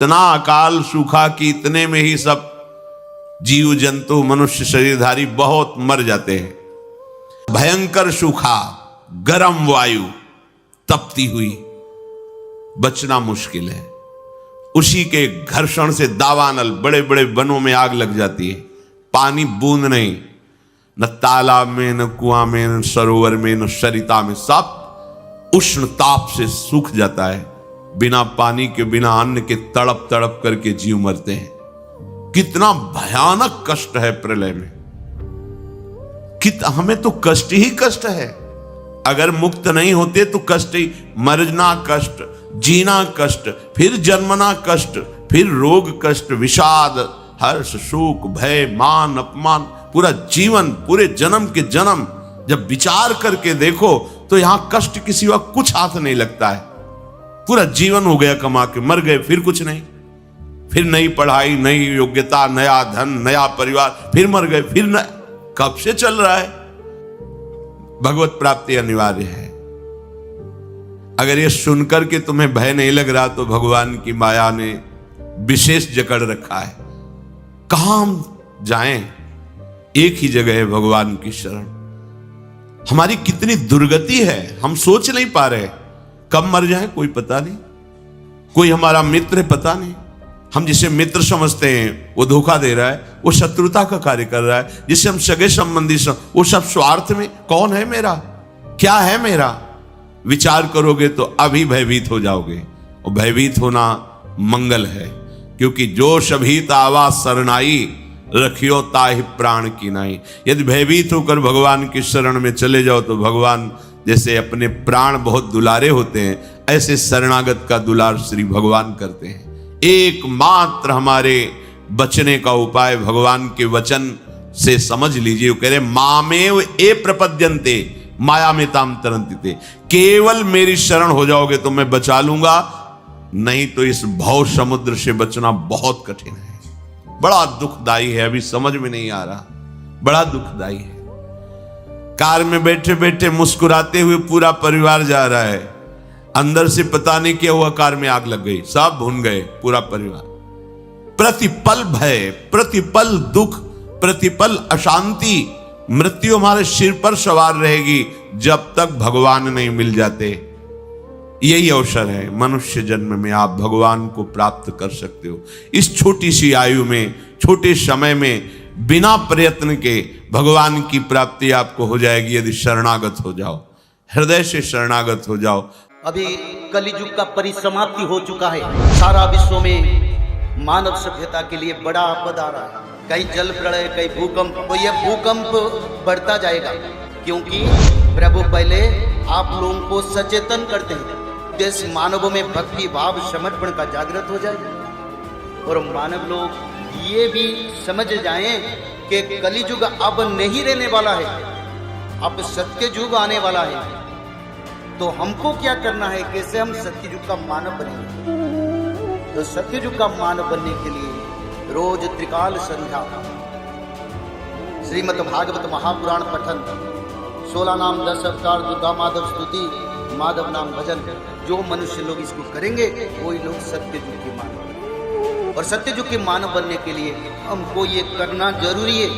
इतना अकाल सूखा कि इतने में ही सब जीव जंतु मनुष्य शरीरधारी बहुत मर जाते हैं। भयंकर सूखा, गर्म वायु तपती हुई, बचना मुश्किल है। उसी के घर्षण से दावानल बड़े बड़े वनों में आग लग जाती है। पानी बूंद नहीं, न तालाब में, न कुआं में, न सरोवर में, न सरिता में, सब उष्ण ताप से सूख जाता है। बिना पानी के, बिना अन्न के तड़प तड़प करके जीव मरते हैं। कितना भयानक कष्ट है प्रलय में। हमें तो कष्ट ही कष्ट है। अगर मुक्त नहीं होते तो कष्ट ही, मरना कष्ट, जीना कष्ट, फिर जन्मना कष्ट, फिर रोग कष्ट, विषाद, हर्ष, शोक, भय, मान, अपमान, पूरा जीवन, पूरे जन्म के जन्म जब विचार करके देखो तो यहां कष्ट के सिवा कुछ हाथ नहीं लगता है। पूरा जीवन हो गया कमा के, मर गए, फिर कुछ नहीं, फिर नई पढ़ाई, नई योग्यता, नया धन, नया परिवार, फिर मर गए, फिर न, कब से चल रहा है। भगवत प्राप्ति अनिवार्य है। अगर ये सुनकर के तुम्हें भय नहीं लग रहा तो भगवान की माया ने विशेष जकड़ रखा है। कहां हम जाएं? एक ही जगह है, भगवान की शरण। हमारी कितनी दुर्गति है, हम सोच नहीं पा रहे। कब मर जाए कोई पता नहीं। कोई हमारा मित्र पता नहीं। हम जिसे मित्र समझते हैं वो धोखा दे रहा है, वो शत्रुता का कार्य कर रहा है। जिसे हम सगे संबंधी वो सब स्वार्थ में। कौन है मेरा, क्या है मेरा? विचार करोगे तो अभी भयभीत हो जाओगे। और भयभीत होना मंगल है, क्योंकि जो शभीत आवा शरणाई, रखियो ताहि प्राण की नाई। यदि भयभीत होकर भगवान की शरण में चले जाओ तो भगवान जैसे अपने प्राण बहुत दुलारे होते हैं, ऐसे शरणागत का दुलार श्री भगवान करते हैं। एकमात्र हमारे बचने का उपाय भगवान के वचन से समझ लीजिए। वो कह रहे मामेव ए प्रपद्यन्ते माया में ताम तरन्ति। केवल मेरी शरण हो जाओगे तो मैं बचा लूंगा, नहीं तो इस भव समुद्र से बचना बहुत कठिन है। बड़ा दुखदाई है, अभी समझ में नहीं आ रहा, बड़ा दुखदाई है। कार में बैठे बैठे मुस्कुराते हुए पूरा परिवार जा रहा है, अंदर से पता नहीं क्या हुआ, कार में आग लग गई, सब भुन गए, पूरा परिवार। प्रतिपल भय, प्रतिपल दुख, प्रतिपल अशांति, मृत्यु हमारे सिर पर सवार रहेगी जब तक भगवान नहीं मिल जाते। यही अवसर है, मनुष्य जन्म में आप भगवान को प्राप्त कर सकते हो। इस छोटी सी आयु में, छोटे समय में, बिना प्रयत्न के भगवान की प्राप्ति आपको हो जाएगी यदि शरणागत हो जाओ, हृदय से शरणागत हो जाओ। अभी कलियुग का परिसमाप्ति हो चुका है। सारा विश्व में मानव सभ्यता के लिए बड़ा आपदा आ रहा है। कहीं जल प्रलय, कहीं भूकंप। तो यह भूकंप बढ़ता जाएगा, क्योंकि प्रभु पहले आप लोगों को सचेतन करते हैं। देश मानवों में भक्ति भाव समर्पण का जागृत हो जाए और मानव लोग ये भी समझ जाएं कि कलियुग अब नहीं रहने वाला है, अब सत्य युग आने वाला है। तो हमको क्या करना है, कैसे हम सत्य युग का मानव बनेंगे? तो सत्य युग का मानव बनने के लिए रोज त्रिकाल संध्या, श्रीमद् भागवत महापुराण पठन, 16 नाम 10 अवतार, दुर्गा माधव स्तुति, माधव नाम भजन, जो मनुष्य लोग इसको करेंगे वही लोग सत्य युग के मानव। और सत्य युग के मानव बनने के लिए हमको ये करना जरूरी है।